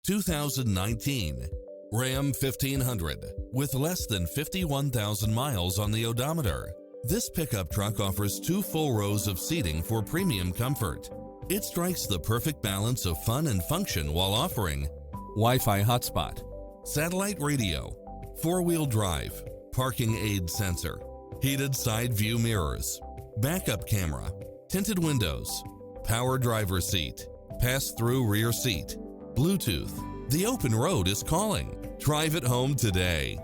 2019 Ram 1500 with less than 51,000 miles on the odometer. This pickup truck offers 2 full rows of seating for premium comfort. It strikes the perfect balance of fun and function while offering Wi-Fi hotspot, satellite radio, 4-wheel drive, parking aid sensor, heated side view mirrors, backup camera, tinted windows, power driver seat, pass-through rear seat, Bluetooth. The open road is calling. Drive it home today.